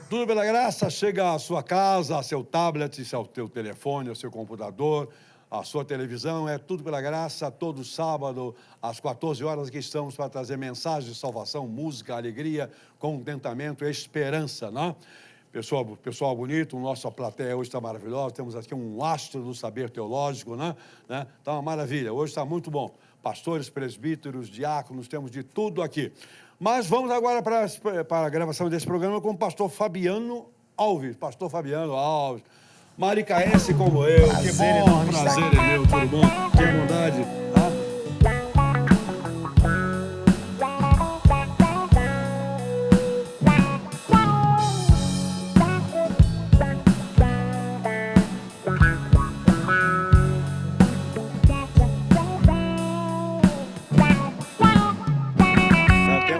Tudo pela graça, chega à sua casa, ao seu tablet, ao teu telefone, ao seu computador, à sua televisão, é tudo pela graça, todo sábado, às 14 horas, aqui estamos para trazer mensagens de salvação, música, alegria, contentamento e esperança, né? Pessoal bonito, nossa plateia hoje está maravilhosa, temos aqui um astro do saber teológico, né? Está uma maravilha, hoje está muito bom. Pastores, presbíteros, diáconos, temos de tudo aqui. Mas vamos agora para a gravação desse programa com o pastor Fabiano Alves. Pastor Fabiano Alves, maricaense como eu. Prazer, que bom, enorme prazer estar é meu, tudo bom? Que bondade.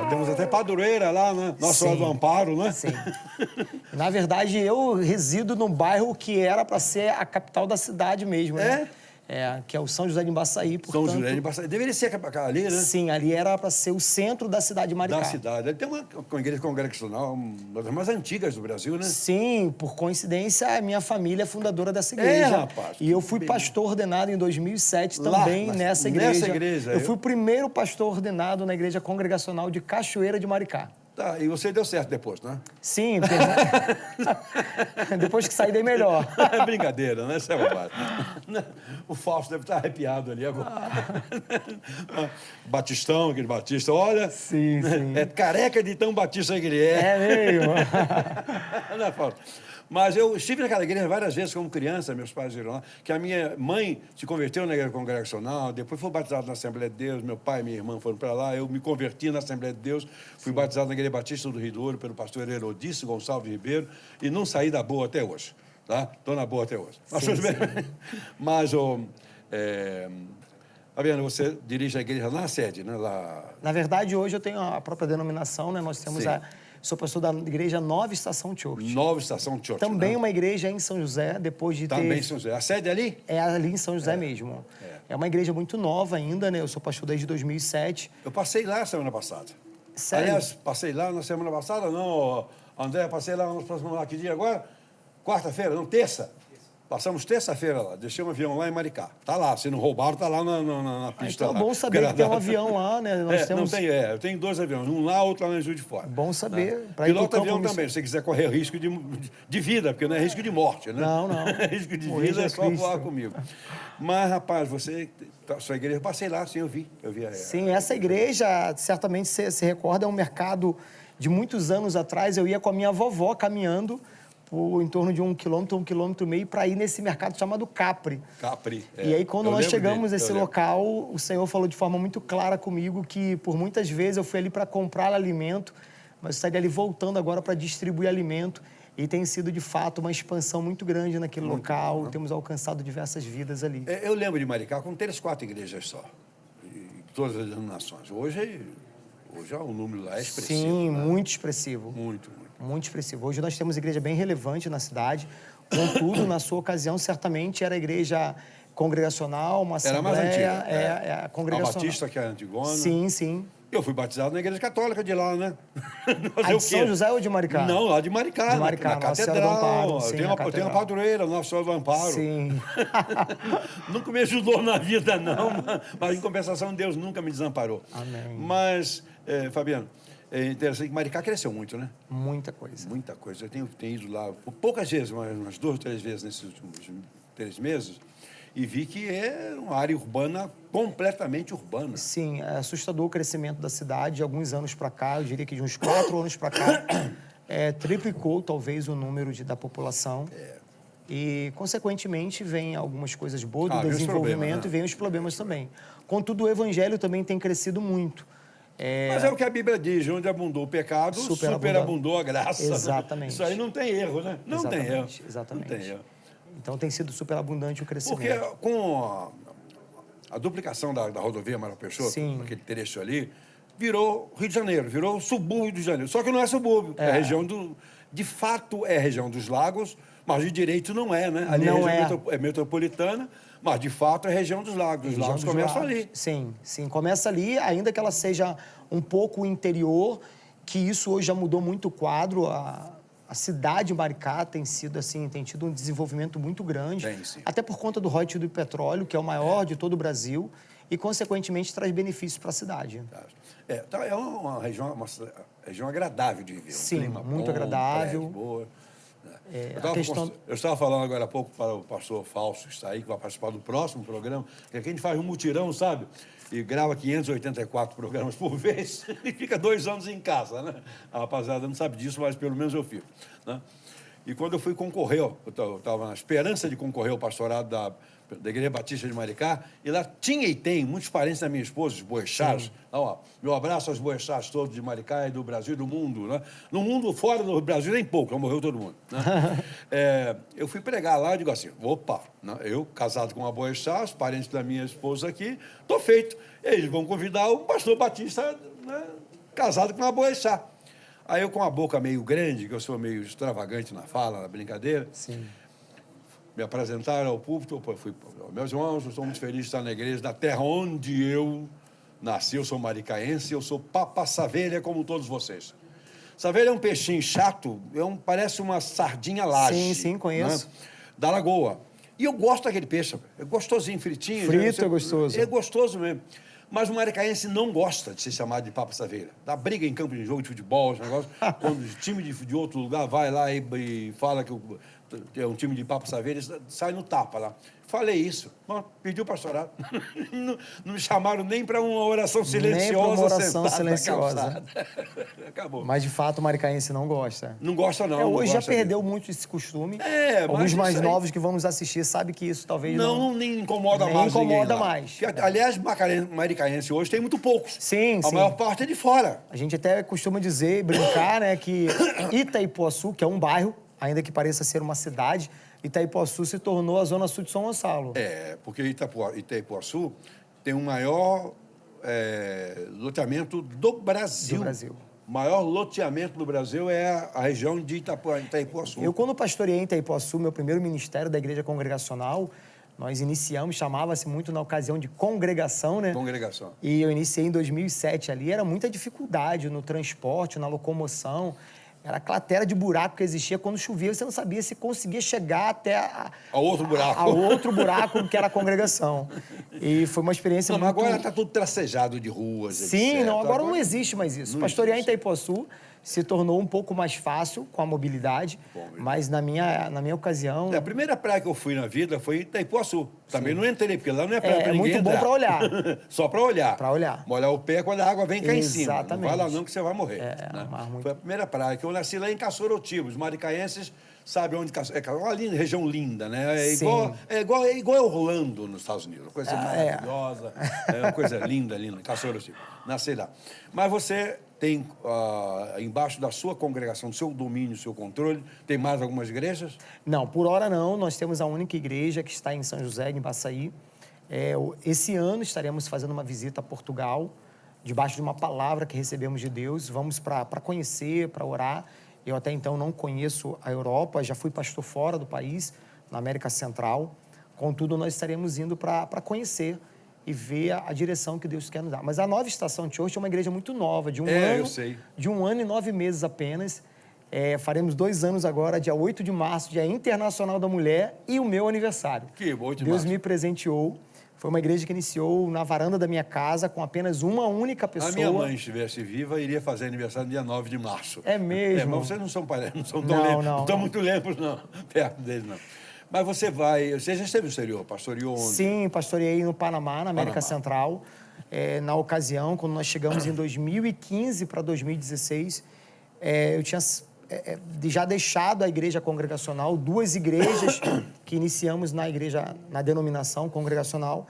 Temos até padroeira lá, né? Nossa Senhora do Amparo, né? Sim. Na verdade, eu resido num bairro que era para ser a capital da cidade mesmo, né? Que é o São José de Embaçaí, portanto... São José de Embaçaí. Deveria ser ali, né? Sim, ali era para ser o centro da cidade de Maricá. Da cidade. Ele tem uma igreja congregacional, uma das mais antigas do Brasil, né? Sim, por coincidência, a minha família é fundadora dessa igreja. Rapaz. E eu fui pastor ordenado em 2007 também nessa igreja. Nessa igreja. Eu fui o primeiro pastor ordenado na igreja congregacional de Cachoeira de Maricá. Tá, e você deu certo depois, né? Sim, depois que saí, dei melhor. É brincadeira, né? Isso é bobagem. O Fausto deve estar arrepiado ali agora. Batistão, aquele Batista, olha. Sim, sim. É careca de tão Batista que ele é. É mesmo. Não é, Fausto? Mas eu estive naquela igreja várias vezes como criança, meus pais viram lá, que a minha mãe se converteu na igreja congregacional, depois foi batizado na Assembleia de Deus, meu pai e minha irmã foram para lá, eu me converti na Assembleia de Deus, fui batizado na Igreja Batista do Rio Douro pelo pastor Herodice Gonçalves Ribeiro e não saí da boa até hoje, tá? Estou na boa até hoje. Mas Fabiano, você dirige a igreja na sede, né? Lá... Na verdade, hoje eu tenho a própria denominação, né? Nós temos sou pastor da igreja Nova Estação Church. Nova Estação Church. Também uma igreja em São José, depois de Também em São José. A sede é ali? É ali em São José mesmo. É uma igreja muito nova ainda, né? Eu sou pastor desde 2007. Eu passei lá semana passada. Sério? Aliás, passei lá na semana passada, não, André, passei lá no próximo lá, que dia agora? Quarta-feira, não, terça. Passamos terça-feira lá, deixei um avião lá em Maricá. Tá lá, se não roubaram, tá lá na pista. Então é bom saber que tem um avião lá, né? Nós temos... eu tenho 2 aviões, um lá, outro lá na Juiz de Fora. Bom saber. Piloto avião também, se você quiser correr risco de vida, porque não é risco de morte, né? Não, não. Risco de vida é só voar comigo. Mas, rapaz, sua igreja, eu passei lá, sim, eu vi Sim, essa igreja, certamente você se recorda, é um mercado de muitos anos atrás. Eu ia com a minha vovó caminhando por em torno de 1 quilômetro, 1,5 quilômetros, para ir nesse mercado chamado Capri. Capri. E aí, quando nós chegamos nesse local, o Senhor falou de forma muito clara comigo que, por muitas vezes, eu fui ali para comprar alimento, mas eu estaria ali voltando agora para distribuir alimento. E tem sido, de fato, uma expansão muito grande naquele local. Temos alcançado diversas vidas ali. Eu lembro de Maricá com 3, 4 igrejas só, todas as denominações. Hoje o número lá é expressivo. Sim, né? muito expressivo. Muito. Muito expressivo. Hoje nós temos igreja bem relevante na cidade. Contudo, na sua ocasião, certamente era a igreja congregacional, uma assembleia... Era mais antiga. É a congregacional. A Batista, que é a antigona. Sim, sim. Eu fui batizado na igreja católica de lá, né? A de São José ou de Maricá? Não, lá de Maricá. De Maricá, na Nossa Senhora do catedral. Amparo. Sim, tem uma padroeira, Nossa Senhora do Amparo. Sim. Nunca me ajudou na vida, não. Mas, em compensação, Deus nunca me desamparou. Amém. Mas, Fabiano, é interessante que Maricá cresceu muito, né? Muita coisa. Muita coisa. Eu tenho ido lá poucas vezes, umas 2 ou 3 vezes nesses últimos 3 meses, e vi que é uma área urbana, completamente urbana. Sim, é assustador o crescimento da cidade de alguns anos para cá. Eu diria que de uns 4 anos para cá, triplicou talvez o número da população. E, consequentemente, vem algumas coisas boas do desenvolvimento e vem os problemas também. Contudo, o evangelho também tem crescido muito. Mas é o que a Bíblia diz, onde abundou o pecado, superabundou a graça. Exatamente. Isso aí não tem erro, né? Não tem erro. Exatamente. Não tem erro. Então tem sido superabundante o crescimento. Porque com a duplicação da rodovia Amaral Peixoto, aquele trecho ali, virou Rio de Janeiro, virou o subúrbio do Rio de Janeiro. Só que não é subúrbio, é região de fato é a região dos lagos, mas de direito não é, né? Ali não é metropolitana, mas de fato é a região dos lagos. Os lagos começam ali. Sim, começa ali, ainda que ela seja um pouco interior, que isso hoje já mudou muito o quadro. a cidade de Maricá tem tido um desenvolvimento muito grande, Tem, sim. até por conta do royalties do petróleo, que é o maior de todo o Brasil, e, consequentemente, traz benefícios para a cidade. Então é uma região agradável de viver. Sim, um clima muito bom, agradável. prédio boa. A Eu estava falando agora há pouco para o pastor Fausto, que está aí, que vai participar do próximo programa, que aqui a gente faz um mutirão, sabe? E grava 584 programas por vez e fica 2 anos em casa, né? A rapaziada não sabe disso, mas pelo menos eu fico, né? E quando eu fui concorrer, eu estava na esperança de concorrer ao pastorado da Igreja Batista de Maricá, e lá tinha e tem muitos parentes da minha esposa, os Boechat. Meu abraço aos Boechat todos de Maricá e do Brasil e do mundo, né? No mundo, fora do Brasil, nem pouco, já morreu todo mundo, né? Eu fui pregar lá e digo assim, opa, né? Eu, casado com uma Boechat, os parentes da minha esposa aqui, estou feito. Eles vão convidar um pastor batista, né, casado com uma Boechat. Aí eu, com a boca meio grande, que eu sou meio extravagante na fala, na brincadeira, Sim. me apresentaram ao púlpito, meus irmãos, eu estou muito feliz de estar na igreja da terra onde eu nasci, eu sou maricaense, eu sou papa savelha como todos vocês. Savelha é um peixinho chato, parece uma sardinha laje. Sim, conheço. Né? Da lagoa. E eu gosto daquele peixe, é gostosinho, fritinho. Frito é gostoso. É gostoso mesmo. Mas o maricaense não gosta de ser chamado de papa saveira. Dá briga em campo de jogo de futebol, esse negócio. Quando o time de outro lugar vai lá e fala que é um time de papa saveira, sai no tapa lá. Falei isso. Pediu pastorado. Não me chamaram nem para uma oração silenciosa. Nem para uma oração silenciosa. Acabou. Mas, de fato, o maricaense não gosta. Não gosta, não. Hoje não já perdeu muito esse costume. Mas alguns mais novos que vão nos assistir sabem que isso talvez não... nem incomoda nem mais incomoda ninguém mais. Porque, aliás, maricaense hoje tem muito poucos. Sim, A maior parte é de fora. A gente até costuma dizer, brincar, né, que Itaipuaçu, que é um bairro, ainda que pareça ser uma cidade, Itaipuaçu se tornou a zona sul de São Gonçalo. Porque Itaipuaçu tem o maior loteamento do Brasil. O maior loteamento do Brasil é a região de Itaipuaçu. Eu, quando pastoreei em Itaipuaçu, meu primeiro ministério da Igreja Congregacional, nós iniciamos, chamava-se muito na ocasião de congregação, né? Congregação. E eu iniciei em 2007 ali, era muita dificuldade no transporte, na locomoção. Era a cratera de buraco que existia. Quando chovia, você não sabia se conseguia chegar até a outro buraco. A outro buraco, que era a congregação. E foi uma experiência muito... Mas agora está tudo tracejado de ruas, Sim, etc. agora não existe mais isso. Pastorear em Itaipuaçu se tornou um pouco mais fácil com a mobilidade, mas na minha ocasião... A primeira praia que eu fui na vida foi Itaipuaçu. Também não entrei, porque lá não é praia para ninguém muito bom para olhar. Só para olhar. Para olhar. Molhar o pé quando a água vem cá em cima. Exatamente. Não vai lá não que você vai morrer. Foi a primeira praia, que eu nasci lá em Caçorotiba. Os maricaenses sabem onde... É uma região linda, né? É igual Orlando, nos Estados Unidos. Uma coisa maravilhosa. É uma coisa linda, Caçorotiba. Nasci lá. Mas você... tem embaixo da sua congregação, do seu domínio, do seu controle, tem mais algumas igrejas? Não, por hora não. Nós temos a única igreja que está em São José, em Baçaí. Esse ano estaremos fazendo uma visita a Portugal, debaixo de uma palavra que recebemos de Deus. Vamos para conhecer, para orar. Eu até então não conheço a Europa, já fui pastor fora do país, na América Central. Contudo, nós estaremos indo para conhecer e ver a direção que Deus quer nos dar. Mas a Nova Estação Church é uma igreja muito nova, de um ano e 9 meses apenas. Faremos 2 anos agora, dia 8 de março, Dia Internacional da Mulher, e o meu aniversário. Que 8 de Deus março. me presenteou. Foi uma igreja que iniciou na varanda da minha casa, com apenas uma única pessoa. Se a minha mãe estivesse viva, iria fazer aniversário no dia 9 de março. É mesmo? Mas vocês não são parentes, não são tão lembros, não estão muito lembros, não, perto deles, não. Mas você já esteve no exterior, pastoreou onde? Sim, pastoreei no Panamá, na América Central. Na ocasião, quando nós chegamos em 2015 para 2016, eu tinha já deixado a igreja congregacional, 2 igrejas que iniciamos na denominação congregacional.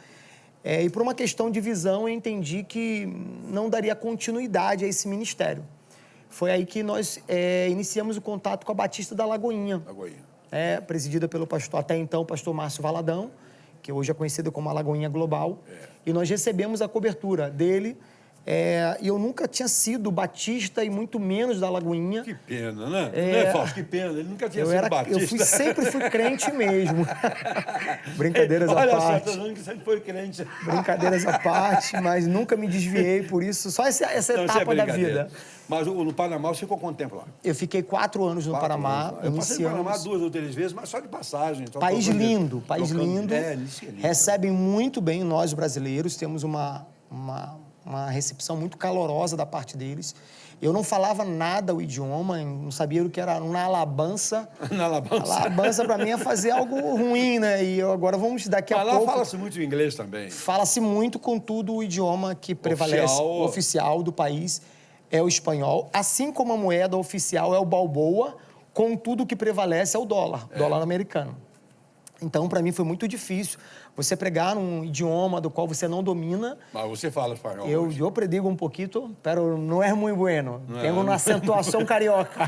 E por uma questão de visão, eu entendi que não daria continuidade a esse ministério. Foi aí que nós iniciamos o contato com a Batista da Lagoinha. Presidida pelo pastor, até então, o pastor Márcio Valadão, que hoje é conhecido como a Lagoinha Global. E nós recebemos a cobertura dele, E eu nunca tinha sido batista e muito menos da Lagoinha. Que pena, né? Não é falso, que pena. Ele nunca tinha sido batista. Eu sempre fui crente mesmo. Brincadeiras à Olha parte. só, tô falando que sempre foi crente. Brincadeiras à parte, mas nunca me desviei por isso. Só essa Não, isso é etapa da brincadeira. vida. Mas no Panamá você ficou quanto tempo lá? Eu fiquei 4 anos no Panamá. Eu passei no Panamá 2 ou 3 vezes, mas só de passagem. Só País trocando- lindo, país trocando lindo. ideia, isso que é lindo. Recebem muito bem nós brasileiros, temos uma recepção muito calorosa da parte deles. Eu não falava nada o idioma, não sabia o que era uma alabança. Na Alabança. Alabança para mim é fazer algo ruim, né? E agora vamos daqui a Mas lá pouco. fala-se muito inglês também. Fala-se muito, contudo, o idioma que prevalece, o oficial do país é o espanhol, assim como a moeda oficial é o balboa, contudo o que prevalece é o dólar americano. Então, para mim, foi muito difícil você pregar num idioma do qual você não domina. Mas você fala espanhol. Eu predigo um pouquinho, pero não é muito bueno. Tenho uma acentuação carioca.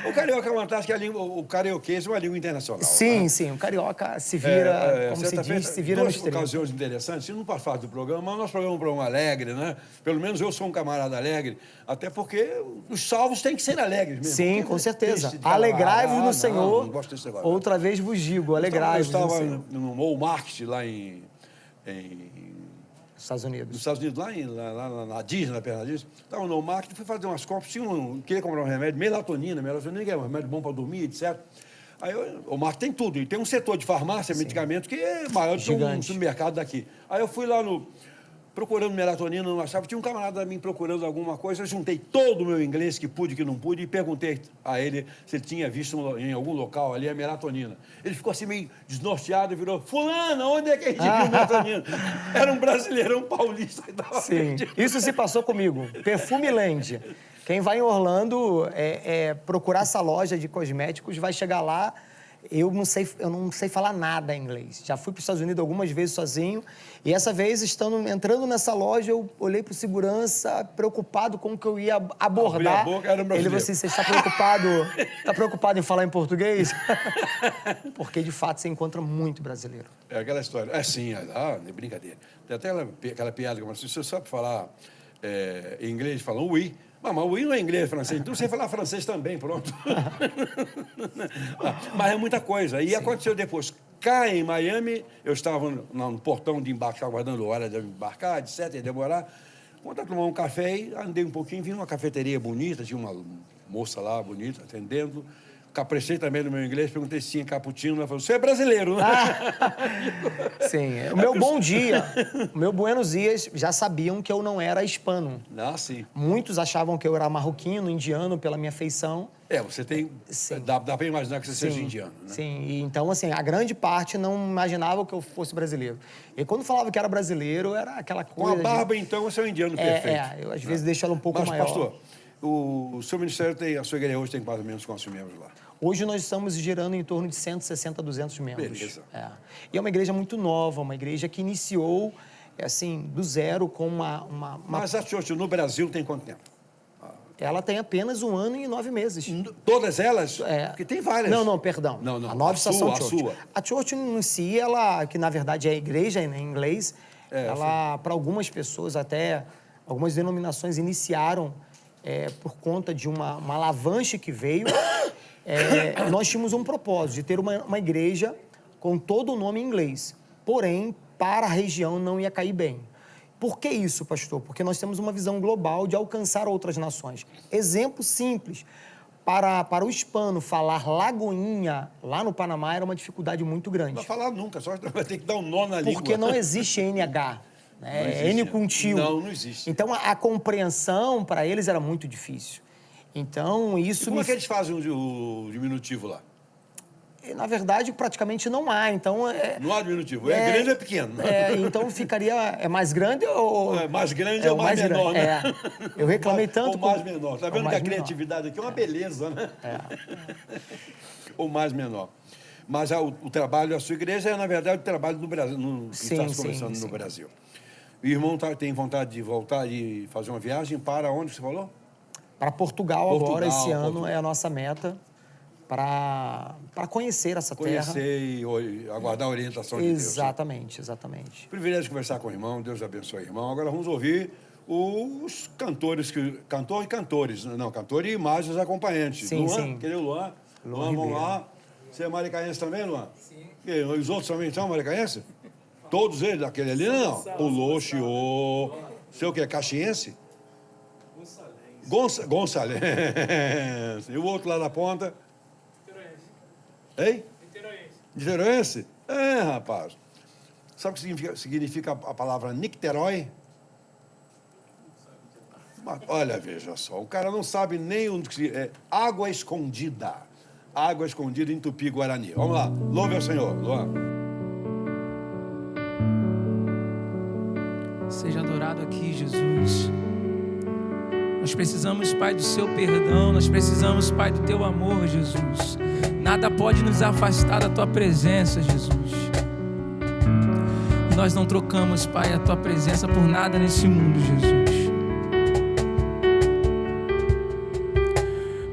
O carioca é uma taxa que a língua, o carioquês é uma língua internacional. Sim, né? sim. O carioca se vira, como se certa diz, feita, se vira nos duas 30. ocasiões interessantes, não faz parte do programa, mas o nosso programa é um programa alegre, né? Pelo menos eu sou um camarada alegre, até porque os salvos têm que ser alegres mesmo. Sim, Porque com certeza. triste de cara, Alegrai-vos no não, Senhor. Não gosto desse negócio. Outra vez vos digo, Eu alegrai-vos no estava Senhor. no Walmart lá Estados nos Unidos. Estados Unidos, lá na Disney, na perna da Disney. Estava no Walmart, fui fazer umas compras, queria comprar um remédio, melatonina, que é um remédio bom para dormir, etc. Aí o Walmart tem tudo, e tem um setor de farmácia, medicamento, que é maior do que um Gigante. supermercado daqui. Aí eu fui lá procurando melatonina, não achava. Tinha um camarada me procurando alguma coisa, eu juntei todo o meu inglês, que pude, que não pude, e perguntei a ele se ele tinha visto em algum local ali a melatonina. Ele ficou assim meio desnorteado e virou: Fulano, onde é que a gente viu melatonina? Era um brasileirão paulista que estava Sim, isso se passou comigo. Perfume Land. Quem vai em Orlando procurar essa loja de cosméticos vai chegar lá. Eu não sei falar nada em inglês. Já fui para os Estados Unidos algumas vezes sozinho. E essa vez, entrando nessa loja, eu olhei para o segurança, preocupado com o que eu ia abordar. Abri a boca, era um brasileiro. Ele falou assim: você está preocupado em falar em português? Porque, de fato, você encontra muito brasileiro. É aquela história. É sim, é brincadeira. Tem até aquela piada que você sabe falar em inglês, fala oui. Mas o oui não é inglês, é francês. Então você falar francês também, pronto. Mas é muita coisa. E aconteceu depois. Cá em Miami, eu estava no portão de embarque, estava aguardando hora de embarcar, etc., ia demorar. Quando eu tomar um café, andei um pouquinho, vi uma cafeteria bonita, tinha uma moça lá bonita atendendo. Capricei também no meu inglês, perguntei se tinha cappuccino, ela falou: você é brasileiro, né? Sim. O meu bom dia, o meu buenos dias, já sabiam que eu não era hispano. Ah, sim. Muitos achavam que eu era marroquino, indiano, pela minha feição. Você tem... Sim. Dá para imaginar que você seja indiano, né? Sim, e então, assim, a grande parte não imaginava que eu fosse brasileiro. E quando falava que era brasileiro, era aquela Com coisa... a barba, então, você é um indiano perfeito. eu às vezes deixo ela um pouco Mas, maior. pastor, o seu ministério tem... A sua igreja hoje tem mais ou menos quantos membros lá? Hoje nós estamos girando em torno de 160 a 200 membros. Beleza. E é uma igreja muito nova, uma igreja que iniciou, assim, do zero com uma... Mas a church no Brasil tem quanto tempo? Ela tem apenas 1 ano e 9 meses. Todas elas? Porque tem várias. Não, perdão. Não. A Nova Estação A Church. sua. A Church em si, ela, que na verdade é a igreja em inglês, ela, para algumas pessoas, até algumas denominações iniciaram por conta de uma alavanche que veio. Nós tínhamos um propósito de ter uma igreja com todo o nome em inglês. Porém, para a região não ia cair bem. Por que isso, pastor? Porque nós temos uma visão global de alcançar outras nações. Exemplo simples. Para o hispano falar Lagoinha lá no Panamá era uma dificuldade muito grande. Não vai falar nunca, só vai ter que dar um nó na língua. Porque não existe NH. É N com tio. Não existe. Então, a compreensão para eles era muito difícil. Então, isso... Como é que eles fazem o diminutivo lá? Na verdade, praticamente não há. Então, não há diminutivo. É grande ou é pequeno? Então, ficaria... É mais grande ou... É mais grande ou mais menor, né? Eu reclamei tanto... Ou mais menor. Tá vendo que a criatividade aqui é uma beleza, né? Ou mais menor. Mas o trabalho, a sua igreja é, na verdade, o trabalho do Brasil, que está se começando no Brasil. O irmão tem vontade de voltar e fazer uma viagem para onde você falou? Para Portugal agora, esse ano é a nossa meta, para conhecer essa terra. Conhecer e aguardar a orientação de Deus. Exatamente. Privilégio de conversar com o irmão, Deus abençoe o irmão. Agora vamos ouvir os cantores, cantor e imagens acompanhantes. Sim, Luan, sim. aquele Luan. Luan, vamos lá. Você é maricaense também, Luan? Sim. E os outros também são maricaenses? Todos eles, aquele ali não. O Loxi, o... Sei o que, caxiense? Gonçalves. E o outro lá na ponta? Hein? Niteroense? É, rapaz. Sabe o que significa a palavra Nicterói? Olha, veja só, o cara não sabe nem onde que é água escondida. Água escondida em Tupi-Guarani. Vamos lá, louve ao Senhor, Luan. Seja adorado aqui, Jesus. Nós precisamos, Pai, do seu perdão. Nós precisamos, Pai, do teu amor, Jesus. Nada pode nos afastar da tua presença, Jesus. E nós não trocamos, Pai, a tua presença por nada nesse mundo, Jesus.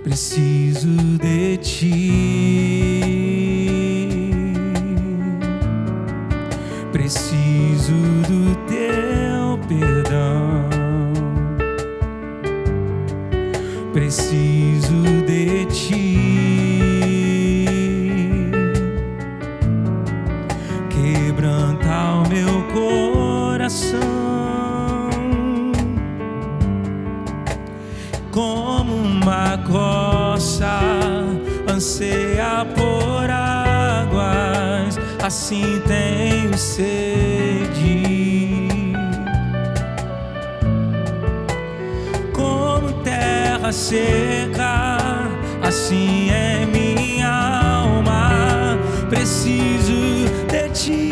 Preciso de ti. Preciso do teu perdão. Preciso de ti. Quebranta o meu coração como uma coça anseia por águas, assim tenho sede. Como terra seca, assim é minha alma, preciso de ti.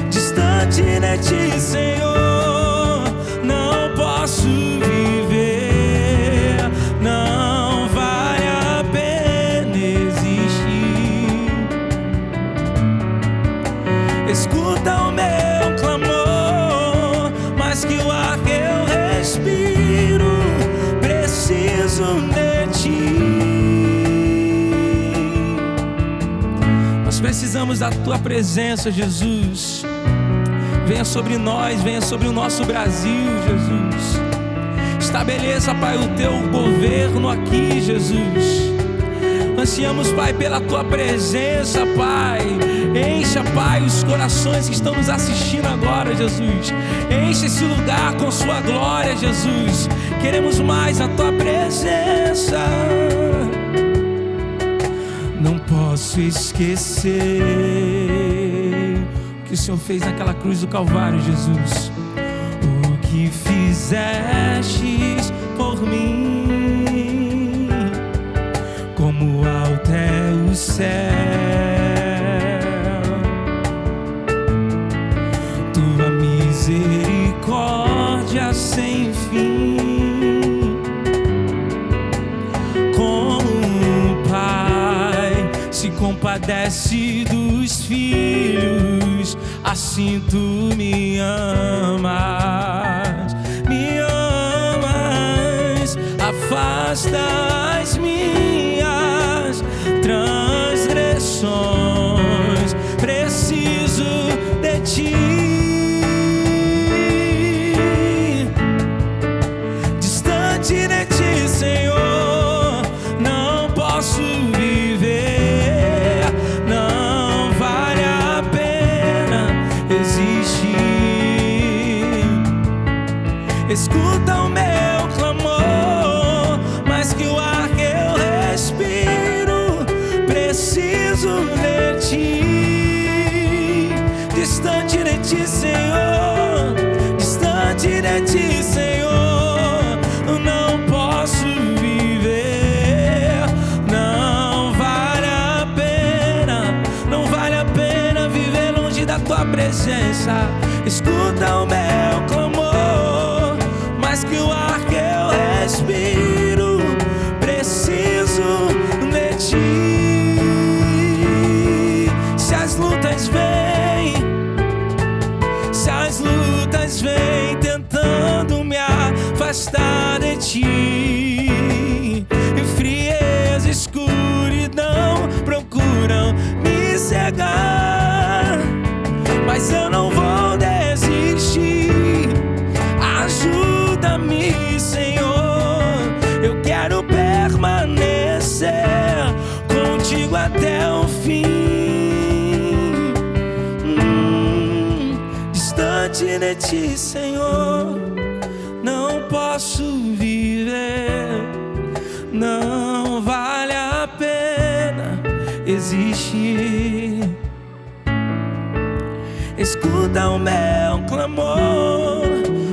Distante de ti, Senhor, não posso viver, não vale a pena existir. Escuta o meu clamor, mais que o ar que eu respiro, preciso de ti. Nós precisamos da tua presença, Jesus. Venha sobre nós, venha sobre o nosso Brasil, Jesus. Estabeleça, Pai, o teu governo aqui, Jesus. Ansiamos, Pai, pela tua presença, Pai. Encha, Pai, os corações que estão nos assistindo agora, Jesus. Enche esse lugar com sua glória, Jesus. Queremos mais a tua presença. Não posso esquecer o que o Senhor fez naquela cruz do Calvário, Jesus. O que fizestes por mim, como alto é o céu, tua misericórdia sem fim. Como um pai se compadece dos filhos, assim tu me amas, afasta as minhas transgressões, preciso de ti. Distante de ti, Senhor, não posso viver, não vale a pena existir. Escuta o meu clamor, mais que o ar que eu respiro, preciso de ti. Distante de ti, Senhor, distante de ti, Senhor, não posso viver, não vale a pena, não vale a pena viver longe da tua presença. Escuta o meu clamor, mais que o ar que eu respiro, preciso de ti. Se as lutas vêm, se as lutas vêm tentando me afastar de ti, e frieza e escuridão procuram me cegar, mas mas eu não vou desistir. Ajuda-me, Senhor, eu quero permanecer contigo até o fim. Distante de ti, Senhor, não posso viver. Não vale a pena existir. Escuta o meu clamor,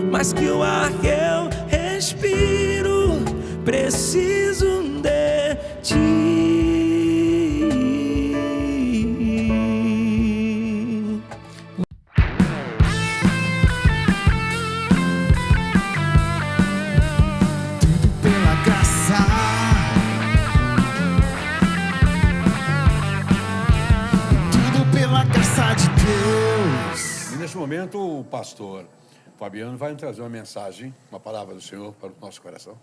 mais que o ar que eu respiro, preciso de ti. Neste momento, o pastor Fabiano vai nos trazer uma mensagem, uma palavra do Senhor para o nosso coração.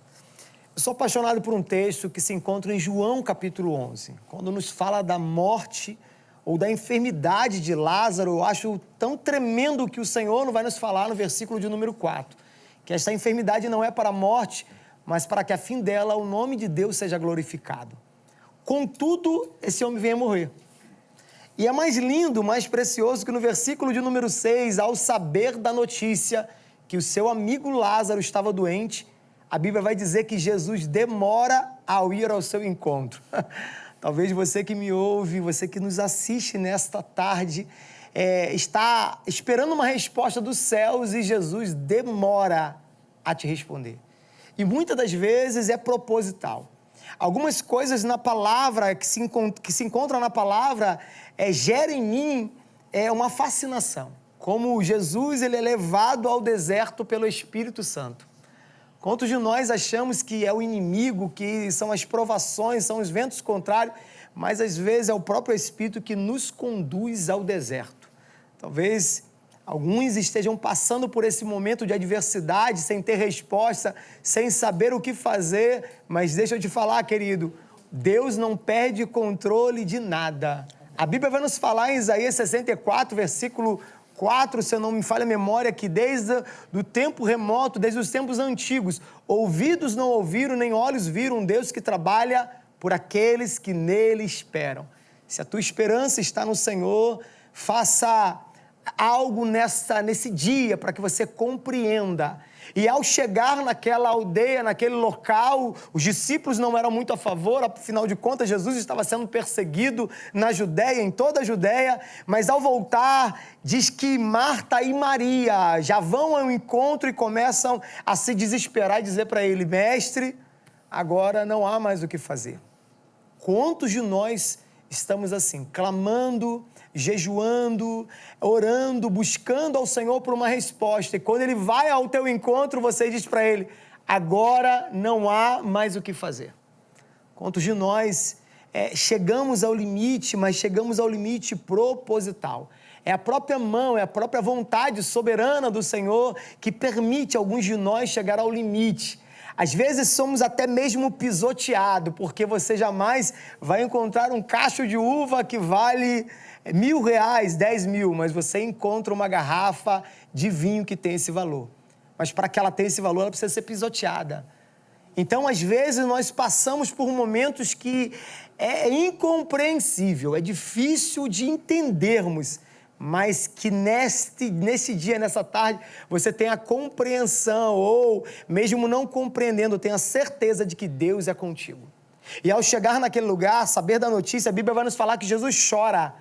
Eu sou apaixonado por um texto que se encontra em João capítulo 11, quando nos fala da morte ou da enfermidade de Lázaro. Eu acho tão tremendo que o Senhor não vai nos falar no versículo de número 4, que esta enfermidade não é para a morte, mas para que a fim dela o nome de Deus seja glorificado. Contudo, esse homem vem a morrer. E é mais lindo, mais precioso que no versículo de número 6, ao saber da notícia que o seu amigo Lázaro estava doente, a Bíblia vai dizer que Jesus demora ao ir ao seu encontro. Talvez você que me ouve, você que nos assiste nesta tarde, está esperando uma resposta dos céus e Jesus demora a te responder. E muitas das vezes é proposital. Algumas coisas na palavra, que se encontram na palavra, geram em mim uma fascinação. Como Jesus ele é levado ao deserto pelo Espírito Santo. Quantos de nós achamos que é o inimigo, que são as provações, são os ventos contrários, mas às vezes é o próprio Espírito que nos conduz ao deserto. Talvez alguns estejam passando por esse momento de adversidade, sem ter resposta, sem saber o que fazer, mas deixa eu te falar, querido, Deus não perde controle de nada. A Bíblia vai nos falar em Isaías 64, versículo 4, se eu não me falha a memória, que desde o tempo remoto, desde os tempos antigos, ouvidos não ouviram, nem olhos viram um Deus que trabalha por aqueles que nele esperam. Se a tua esperança está no Senhor, faça algo nesse dia para que você compreenda. E ao chegar naquela aldeia, naquele local, os discípulos não eram muito a favor, afinal de contas Jesus estava sendo perseguido na Judéia, em toda a Judéia, mas ao voltar diz que Marta e Maria já vão ao encontro e começam a se desesperar e dizer para ele: mestre, agora não há mais o que fazer. Quantos de nós estamos assim, clamando, jejuando, orando, buscando ao Senhor por uma resposta, e quando Ele vai ao teu encontro, você diz para Ele: agora não há mais o que fazer. Quantos de nós chegamos ao limite, mas chegamos ao limite proposital? É a própria mão, é a própria vontade soberana do Senhor que permite alguns de nós chegar ao limite. Às vezes somos até mesmo pisoteados, porque você jamais vai encontrar um cacho de uva que vale R$1.000, 10 mil, mas você encontra uma garrafa de vinho que tem esse valor. Mas para que ela tenha esse valor, ela precisa ser pisoteada. Então, às vezes, nós passamos por momentos que é incompreensível, é difícil de entendermos, mas que nesse dia, nessa tarde, você tenha a compreensão, ou mesmo não compreendendo, tenha certeza de que Deus é contigo. E ao chegar naquele lugar, saber da notícia, a Bíblia vai nos falar que Jesus chora.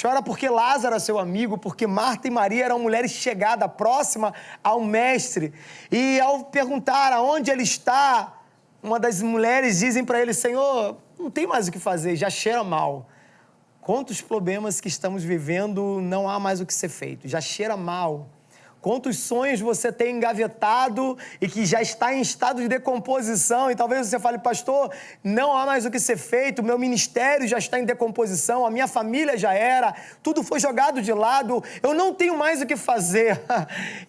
Chora porque Lázaro é seu amigo, porque Marta e Maria eram mulheres chegadas, próximas ao mestre. E ao perguntar aonde ele está, uma das mulheres dizem para ele: Senhor, não tem mais o que fazer, já cheira mal. Quantos problemas que estamos vivendo, não há mais o que ser feito, já cheira mal. Quantos sonhos você tem engavetado e que já está em estado de decomposição, e talvez você fale, pastor, não há mais o que ser feito, meu ministério já está em decomposição, a minha família já era, tudo foi jogado de lado, eu não tenho mais o que fazer.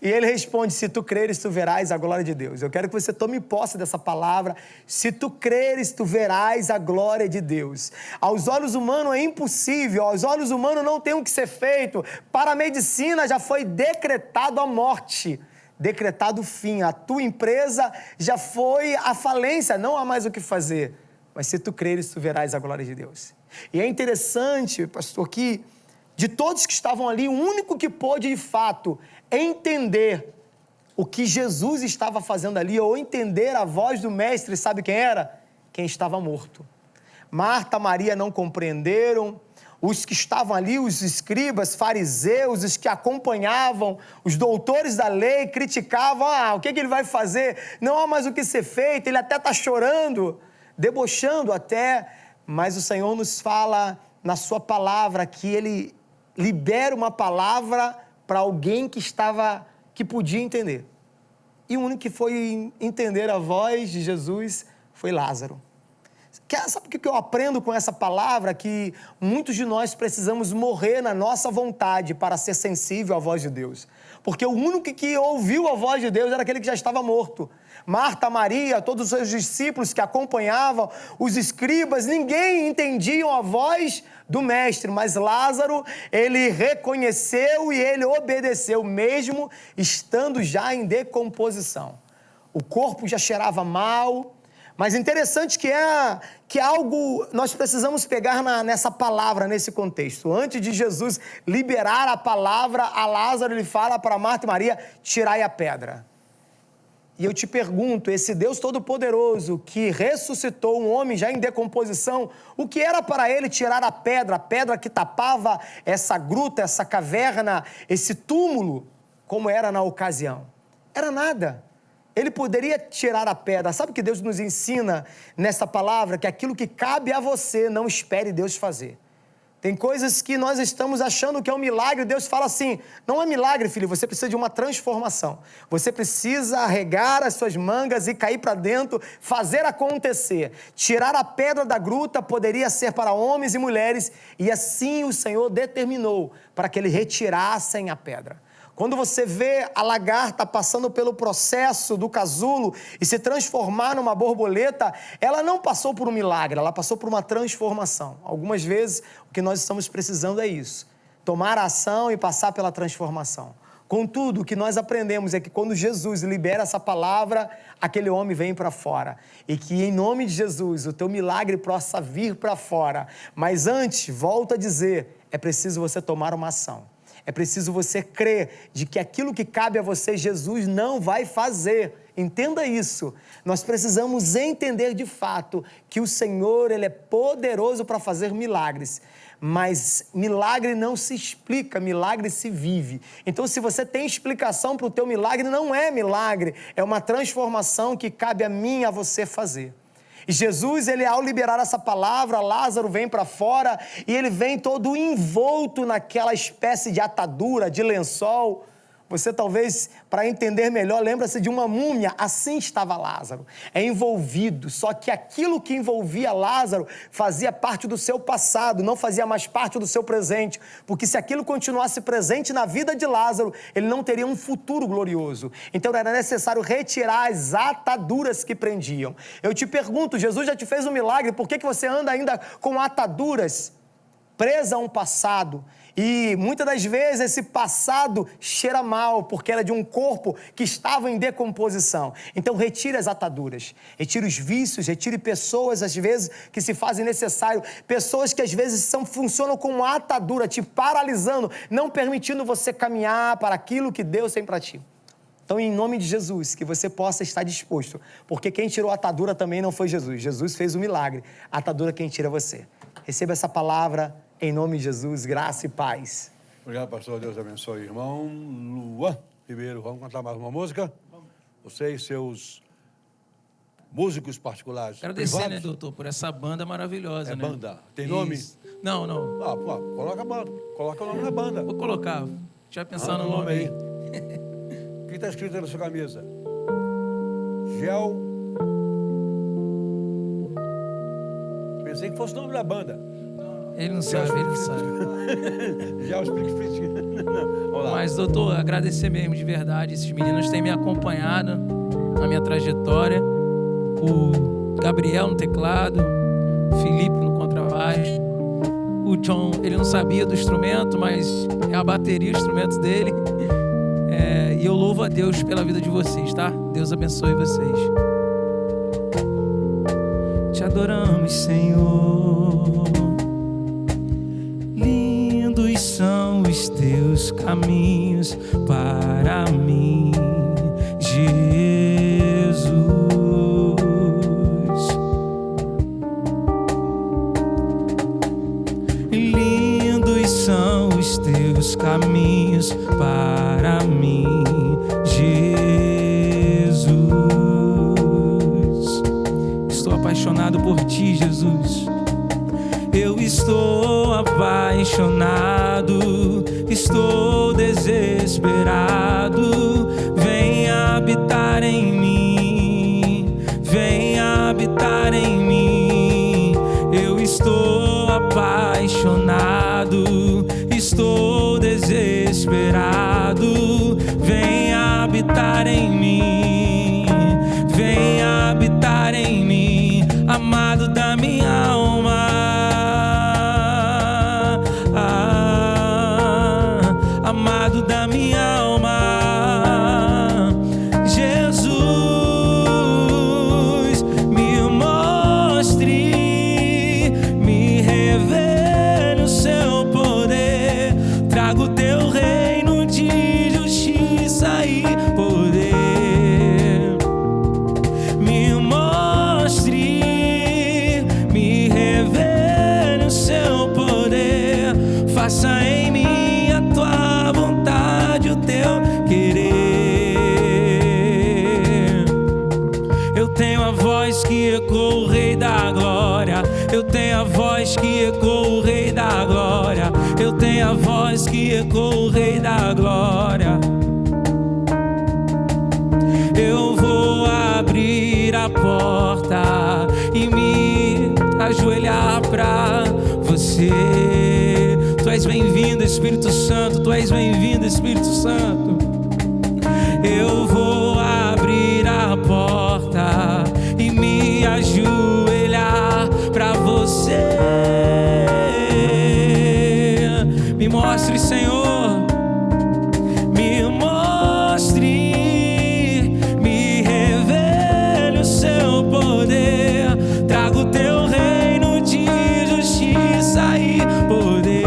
E ele responde, se tu creres, tu verás a glória de Deus. Eu quero que você tome posse dessa palavra. Se tu creres, tu verás a glória de Deus. Aos olhos humanos é impossível, aos olhos humanos não tem o que ser feito. Para a medicina já foi decretado a morte, decretado o fim. A tua empresa já foi à falência, não há mais o que fazer. Mas se tu creres, tu verás a glória de Deus. E é interessante, pastor, que de todos que estavam ali, o único que pôde, de fato, entender o que Jesus estava fazendo ali, ou entender a voz do mestre, sabe quem era? Quem estava morto. Marta, Maria não compreenderam. Os que estavam ali, os escribas, fariseus, os que acompanhavam, os doutores da lei, criticavam, o que ele vai fazer? Não há mais o que ser feito, ele até está chorando, debochando até, mas o Senhor nos fala na sua palavra que ele libera uma palavra para alguém que podia entender. E o único que foi entender a voz de Jesus foi Lázaro. Sabe o que eu aprendo com essa palavra? Que muitos de nós precisamos morrer na nossa vontade para ser sensível à voz de Deus. Porque o único que ouviu a voz de Deus era aquele que já estava morto. Marta, Maria, todos os seus discípulos que acompanhavam, os escribas, ninguém entendiam a voz do mestre, mas Lázaro, ele reconheceu e ele obedeceu, mesmo estando já em decomposição. O corpo já cheirava mal. Mas interessante que algo nós precisamos pegar nessa palavra, nesse contexto. Antes de Jesus liberar a palavra a Lázaro, ele fala para Marta e Maria, tirai a pedra. E eu te pergunto, esse Deus Todo-Poderoso que ressuscitou um homem já em decomposição, o que era para ele tirar a pedra que tapava essa gruta, essa caverna, esse túmulo, como era na ocasião? Era nada. Ele poderia tirar a pedra. Sabe o que Deus nos ensina nessa palavra? Que aquilo que cabe a você, não espere Deus fazer. Tem coisas que nós estamos achando que é um milagre, Deus fala assim, não é milagre, filho, você precisa de uma transformação. Você precisa arregar as suas mangas e cair para dentro, fazer acontecer. Tirar a pedra da gruta poderia ser para homens e mulheres, e assim o Senhor determinou para que eles retirassem a pedra. Quando você vê a lagarta passando pelo processo do casulo e se transformar numa borboleta, ela não passou por um milagre, ela passou por uma transformação. Algumas vezes o que nós estamos precisando é isso, tomar a ação e passar pela transformação. Contudo, o que nós aprendemos é que quando Jesus libera essa palavra, aquele homem vem para fora. E que em nome de Jesus o teu milagre possa vir para fora. Mas antes, volto a dizer, é preciso você tomar uma ação. É preciso você crer de que aquilo que cabe a você, Jesus não vai fazer. Entenda isso. Nós precisamos entender de fato que o Senhor, Ele é poderoso para fazer milagres. Mas milagre não se explica, milagre se vive. Então, se você tem explicação para o teu milagre, não é milagre. É uma transformação que cabe a mim e a você fazer. E Jesus, ele ao liberar essa palavra, Lázaro vem para fora e ele vem todo envolto naquela espécie de atadura, de lençol. Você talvez, para entender melhor, lembra-se de uma múmia, assim estava Lázaro, envolvido, só que aquilo que envolvia Lázaro fazia parte do seu passado, não fazia mais parte do seu presente, porque se aquilo continuasse presente na vida de Lázaro, ele não teria um futuro glorioso. Então era necessário retirar as ataduras que prendiam. Eu te pergunto, Jesus já te fez um milagre, por que você anda ainda com ataduras presa a um passado? E muitas das vezes esse passado cheira mal, porque era de um corpo que estava em decomposição. Então retire as ataduras, retire os vícios, retire pessoas às vezes que se fazem necessário, pessoas que às vezes funcionam como atadura, te paralisando, não permitindo você caminhar para aquilo que Deus tem para ti. Então, em nome de Jesus, que você possa estar disposto, porque quem tirou a atadura também não foi Jesus. Jesus fez o milagre, a atadura quem tira é você. Receba essa palavra. Em nome de Jesus, graça e paz. Obrigado, pastor. Deus abençoe, irmão. Luan Ribeiro, vamos cantar mais uma música? Vamos. Você e seus músicos particulares. Agradecer, né, doutor, por essa banda maravilhosa, né? Banda. Tem nome? Não, não. Coloca a banda. Coloca o nome da banda. Vou colocar. Já pensar no nome aí. que está escrito aí na sua camisa? Gel. Pensei que fosse o nome da banda. Ele não sabe, ele não sabe. Gel Split. Vamos lá. Mas, doutor, agradecer mesmo de verdade. Esses meninos têm me acompanhado na minha trajetória. O Gabriel no teclado, o Felipe no contrabaixo. O John, ele não sabia do instrumento, mas é a bateria, o instrumento dele. E eu louvo a Deus pela vida de vocês, tá? Deus abençoe vocês. Te adoramos, Senhor. Lindos são os teus caminhos para mim, Jesus. Lindos são os teus caminhos para mim, Jesus. Estou apaixonado por ti, Jesus. Eu estou apaixonado, estou desesperado. Vem habitar em mim, vem habitar em mim. Eu estou apaixonado, estou desesperado. Vem habitar em mim, vem habitar em mim, amado da minha alma. Amado da minha alma, Jesus, me mostre, me revele o seu poder, traga o teu reino de justiça e poder. Me mostre, me revele o seu poder, faça em mim a tua vontade, o teu querer. Eu tenho a voz que ecoa o Rei da Glória. Eu tenho a voz que ecoa o Rei da Glória. Eu tenho a voz que ecoa o Rei da Glória. Eu vou abrir a porta e me ajoelhar pra você. Tu és bem-vindo, Espírito Santo. Tu és bem-vindo, Espírito Santo. Eu vou abrir a porta e me ajoelhar pra você. Me mostre, Senhor. Me mostre, me revele o seu poder. Traga o teu reino de justiça e poder.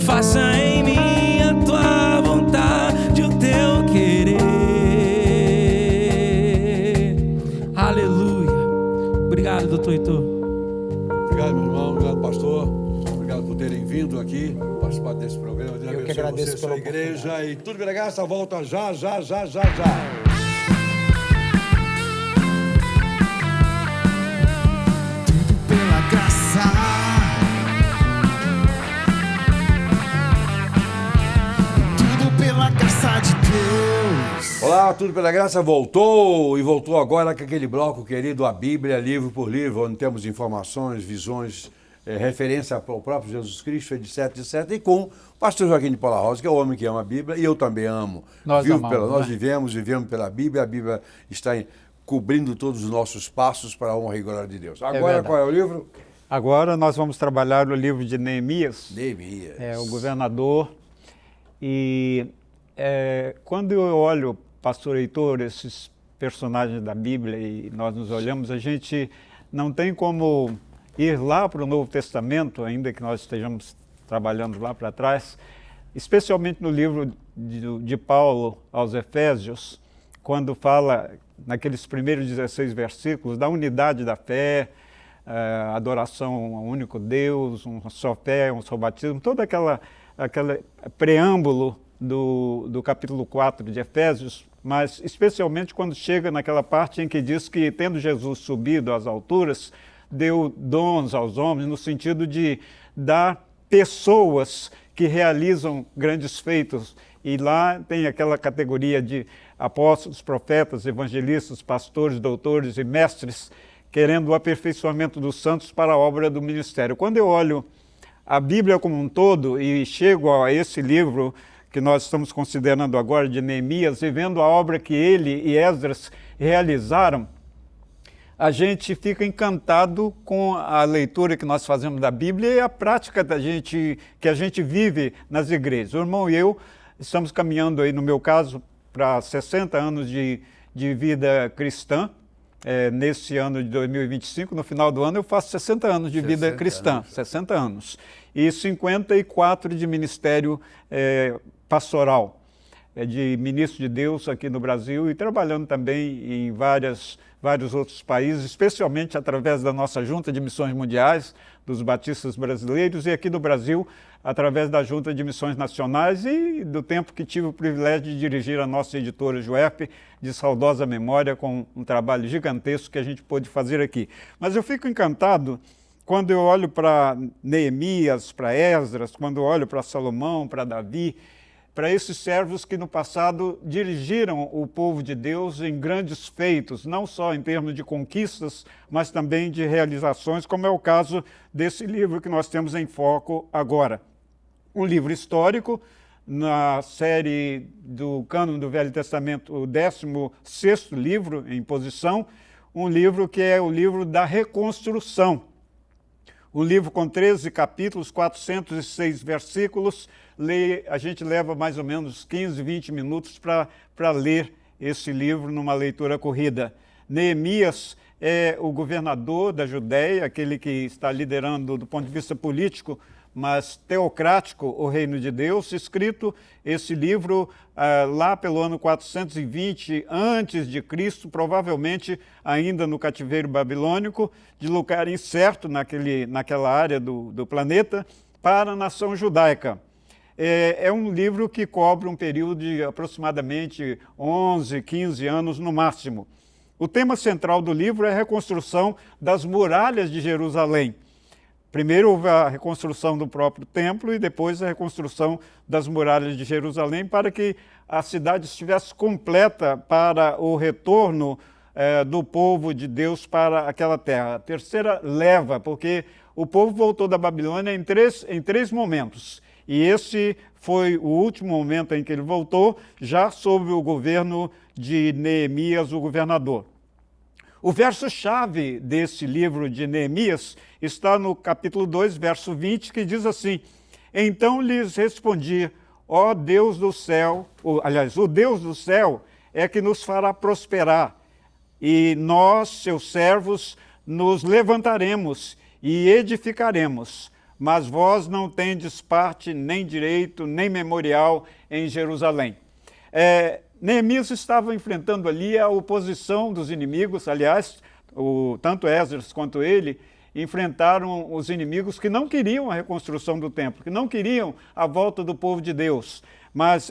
Faça em mim a tua vontade, o teu querer. Aleluia. Obrigado, doutor Heitor. Obrigado, meu irmão. Obrigado, pastor. Obrigado por terem vindo aqui participar desse programa. Deus Eu que abençoe agradeço você, sua pela igreja. E tudo pela graça, volta já. Tudo pela graça. Tudo pela graça de Deus. Olá, tudo pela graça voltou e voltou agora com aquele bloco querido, a Bíblia, livro por livro, onde temos informações, visões, referência ao próprio Jesus Cristo, etc. E com o pastor Joaquim de Paula Rosa, que é o homem que ama a Bíblia, e eu também amo. Nós amamos, nós né? vivemos pela Bíblia, a Bíblia está cobrindo todos os nossos passos para a honra e glória de Deus. Agora, verdade. qual é o livro? Agora nós vamos trabalhar o livro de Neemias, Neemias. o governador. E quando eu olho, pastor Heitor, esses personagens da Bíblia e nós nos olhamos, a gente não tem como ir lá para o Novo Testamento, ainda que nós estejamos trabalhando lá para trás, especialmente no livro de Paulo aos Efésios, quando fala naqueles primeiros 16 versículos da unidade da fé, adoração ao único Deus, uma só fé, um só batismo, todo aquele preâmbulo do capítulo 4 de Efésios, mas especialmente quando chega naquela parte em que diz que, tendo Jesus subido às alturas, deu dons aos homens, no sentido de dar pessoas que realizam grandes feitos. E lá tem aquela categoria de apóstolos, profetas, evangelistas, pastores, doutores e mestres, querendo o aperfeiçoamento dos santos para a obra do ministério. Quando eu olho a Bíblia como um todo e chego a esse livro que nós estamos considerando agora, de Neemias, e vendo a obra que ele e Esdras realizaram, a gente fica encantado com a leitura que nós fazemos da Bíblia e a prática que a gente vive nas igrejas. O irmão e eu estamos caminhando aí, no meu caso, para 60 anos de vida cristã. Nesse ano de 2025, no final do ano, eu faço 60 anos de vida cristã, 60 anos. E 54 de ministério pastoral, de ministro de Deus aqui no Brasil e trabalhando também em vários outros países, especialmente através da nossa Junta de Missões Mundiais, dos Batistas Brasileiros, e aqui no Brasil, através da Junta de Missões Nacionais e do tempo que tive o privilégio de dirigir a nossa editora Juerp, de saudosa memória, com um trabalho gigantesco que a gente pôde fazer aqui. Mas eu fico encantado quando eu olho para Neemias, para Esdras, quando eu olho para Salomão, para Davi, para esses servos que no passado dirigiram o povo de Deus em grandes feitos, não só em termos de conquistas, mas também de realizações, como é o caso desse livro que nós temos em foco agora. Um livro histórico, na série do Cânon do Velho Testamento, o 16º livro em posição, um livro que é o livro da reconstrução. Um livro com 13 capítulos, 406 versículos, a gente leva mais ou menos 15, 20 minutos para ler esse livro numa leitura corrida. Neemias é o governador da Judéia, aquele que está liderando do ponto de vista político, mas teocrático, o reino de Deus, escrito esse livro lá pelo ano 420 a.C., provavelmente ainda no cativeiro babilônico, de lugar incerto naquela área do planeta, para a nação judaica. É um livro que cobre um período de aproximadamente 11, 15 anos no máximo. O tema central do livro é a reconstrução das muralhas de Jerusalém. Primeiro houve a reconstrução do próprio templo e depois a reconstrução das muralhas de Jerusalém para que a cidade estivesse completa para o retorno do povo de Deus para aquela terra. A terceira leva, porque o povo voltou da Babilônia em três momentos. E esse foi o último momento em que ele voltou, já sob o governo de Neemias, o governador. O verso-chave desse livro de Neemias está no capítulo 2, verso 20, que diz assim: Então lhes respondi, ó Deus do céu, o Deus do céu é que nos fará prosperar, e nós, seus servos, nos levantaremos e edificaremos, mas vós não tendes parte, nem direito, nem memorial em Jerusalém. Neemias estava enfrentando ali a oposição dos inimigos, aliás, tanto Esdras quanto ele enfrentaram os inimigos que não queriam a reconstrução do templo, que não queriam a volta do povo de Deus. Mas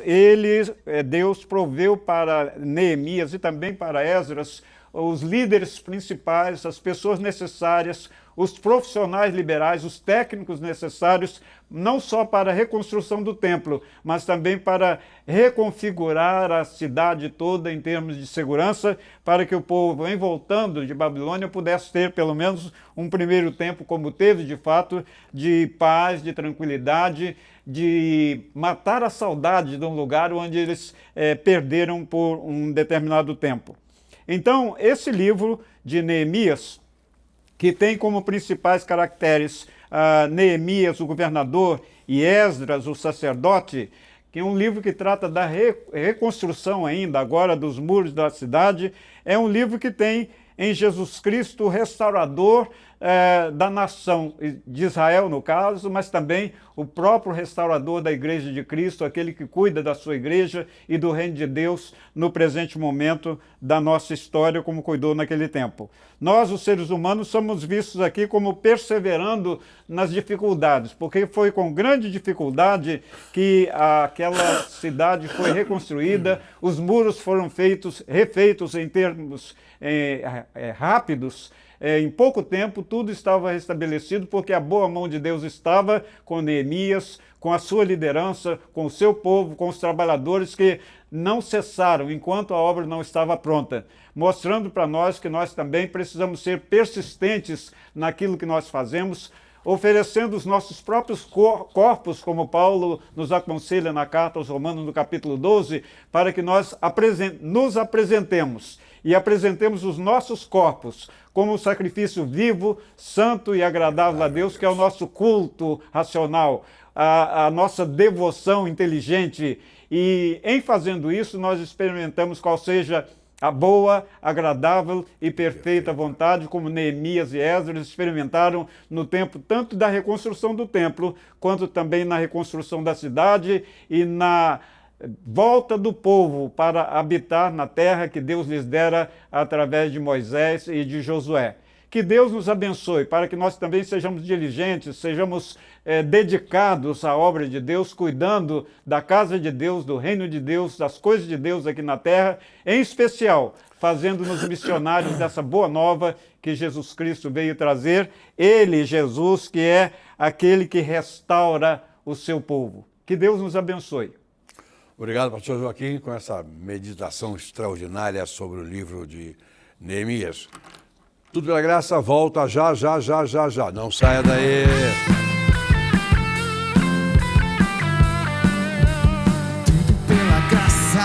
Deus proveu para Neemias e também para Esdras os líderes principais, as pessoas necessárias, os profissionais liberais, os técnicos necessários, não só para a reconstrução do templo, mas também para reconfigurar a cidade toda em termos de segurança, para que o povo, em voltando de Babilônia, pudesse ter pelo menos um primeiro tempo, como teve de fato, de paz, de tranquilidade, de matar a saudade de um lugar onde eles perderam por um determinado tempo. Então, esse livro de Neemias, que tem como principais caracteres Neemias, o governador, e Esdras, o sacerdote, que é um livro que trata da reconstrução ainda, agora, dos muros da cidade, é um livro que tem em Jesus Cristo o restaurador da nação de Israel, no caso, mas também o próprio restaurador da Igreja de Cristo, aquele que cuida da sua igreja e do reino de Deus no presente momento da nossa história, como cuidou naquele tempo. Nós, os seres humanos, somos vistos aqui como perseverando nas dificuldades, porque foi com grande dificuldade que aquela cidade foi reconstruída, os muros foram refeitos em termos rápidos, em pouco tempo tudo estava restabelecido, porque a boa mão de Deus estava com Neemias, com a sua liderança, com o seu povo, com os trabalhadores que não cessaram enquanto a obra não estava pronta, mostrando para nós que nós também precisamos ser persistentes naquilo que nós fazemos, oferecendo os nossos próprios corpos, como Paulo nos aconselha na carta aos Romanos, no capítulo 12, para que nós nos apresentemos e apresentemos os nossos corpos como um sacrifício vivo, santo e agradável a Deus, que é o nosso culto racional, a nossa devoção inteligente. E em fazendo isso, nós experimentamos qual seja a boa, agradável e perfeita vontade, como Neemias e Esdras experimentaram no tempo tanto da reconstrução do templo, quanto também na reconstrução da cidade e na volta do povo para habitar na terra que Deus lhes dera através de Moisés e de Josué. Que Deus nos abençoe para que nós também sejamos diligentes, sejamos dedicados à obra de Deus, cuidando da casa de Deus, do reino de Deus, das coisas de Deus aqui na terra, em especial fazendo-nos missionários dessa boa nova que Jesus Cristo veio trazer. Ele, Jesus, que é aquele que restaura o seu povo. Que Deus nos abençoe. Obrigado, pastor Joaquim, com essa meditação extraordinária sobre o livro de Neemias. Tudo pela graça, volta já. Não saia daí. Tudo pela graça.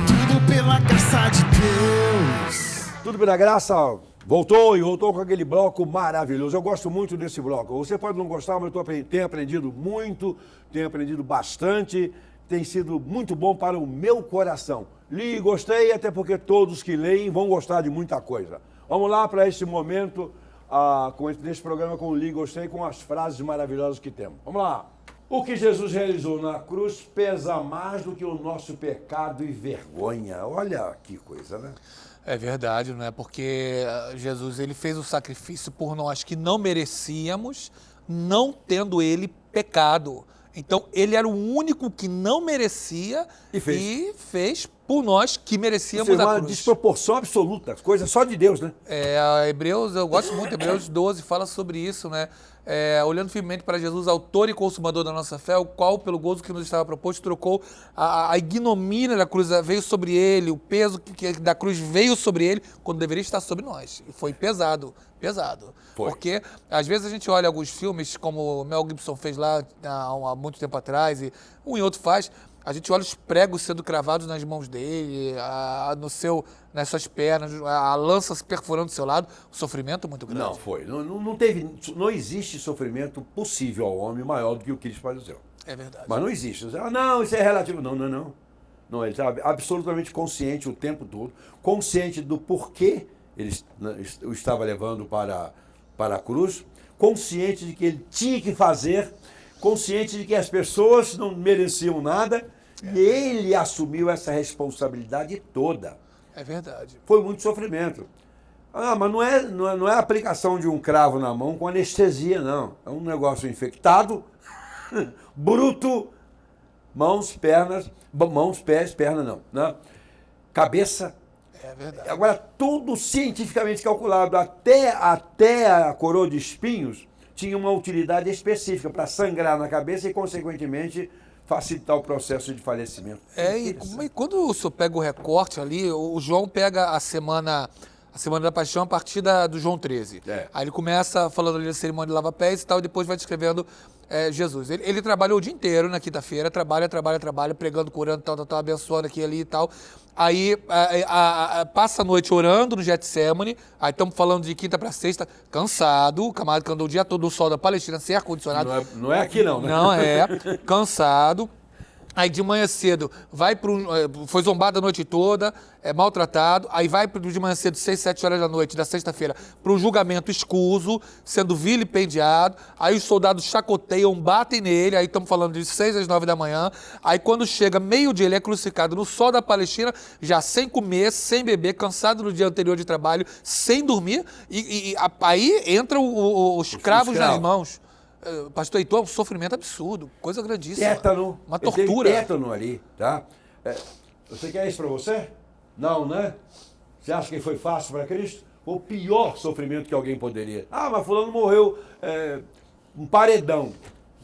Tudo pela graça de Deus. Tudo pela graça, voltou com aquele bloco maravilhoso. Eu gosto muito desse bloco. Você pode não gostar, mas eu tenho aprendido muito, tenho aprendido bastante. Tem sido muito bom para o meu coração. Li e gostei, até porque todos que leem vão gostar de muita coisa. Vamos lá para esse momento, nesse programa com Li e Gostei, com as frases maravilhosas que temos. Vamos lá. O que Jesus realizou na cruz pesa mais do que o nosso pecado e vergonha. Olha que coisa, né? É verdade, não é? Porque Jesus ele fez o sacrifício por nós que não merecíamos, não tendo ele pecado. Então, ele era o único que não merecia e fez por nós que merecíamos a cruz. Uma desproporção absoluta, coisa só de Deus, né? Hebreus, eu gosto muito, Hebreus 12 fala sobre isso, né? Olhando firmemente para Jesus, autor e consumador da nossa fé, o qual, pelo gozo que nos estava proposto, trocou a ignomínia da cruz, veio sobre ele, o peso da cruz veio sobre ele, quando deveria estar sobre nós. E foi pesado. Foi. Porque, às vezes, a gente olha alguns filmes, como o Mel Gibson fez lá há muito tempo atrás, e um e outro faz, a gente olha os pregos sendo cravados nas mãos dele, nas suas pernas, a lança se perfurando do seu lado, o sofrimento muito grande. Não, foi. Não existe sofrimento possível ao homem maior do que o que eles padeceu. É verdade. Mas não existe. Não, isso é relativo. Não. Não, ele estava absolutamente consciente o tempo todo, consciente do porquê ele o estava levando para a cruz, consciente de que ele tinha que fazer, consciente de que as pessoas não mereciam nada, e ele assumiu essa responsabilidade toda. É verdade. Foi muito sofrimento. Mas não é a aplicação de um cravo na mão com anestesia, não. É um negócio infectado, bruto, mãos, pés, perna não, né? Cabeça. É verdade. Agora, tudo cientificamente calculado, até a coroa de espinhos tinha uma utilidade específica para sangrar na cabeça e, consequentemente, facilitar o processo de falecimento. E quando o senhor pega o recorte ali, o João pega a semana da Paixão a partir do João 13. Aí ele começa falando ali da cerimônia de lava-pés e tal, e depois vai descrevendo Jesus. Ele trabalhou o dia inteiro na quinta-feira, trabalha, pregando, curando, tal, abençoando aqui ali e tal. Aí passa a noite orando no Getsemane, aí estamos falando de quinta para sexta, cansado, o camarada que andou o dia todo no sol da Palestina, sem ar-condicionado. Não é aqui não, né? Não cansado. Aí de manhã cedo foi zombado a noite toda, maltratado, aí vai de manhã cedo, 6, 7 horas da noite, da sexta-feira, para um julgamento escuso, sendo vilipendiado, aí os soldados chacoteiam, batem nele, aí estamos falando de 6 às 9 da manhã, aí quando chega meio-dia ele é crucificado no sol da Palestina, já sem comer, sem beber, cansado no dia anterior de trabalho, sem dormir, e aí entra os cravos nas mãos. Pastor Heitor, um sofrimento absurdo, coisa grandíssima. Tétano. Uma tortura. Tétano ali, tá? Você quer isso para você? Não, né? Você acha que foi fácil para Cristo? Foi o pior sofrimento que alguém poderia. Ah, mas fulano morreu um paredão.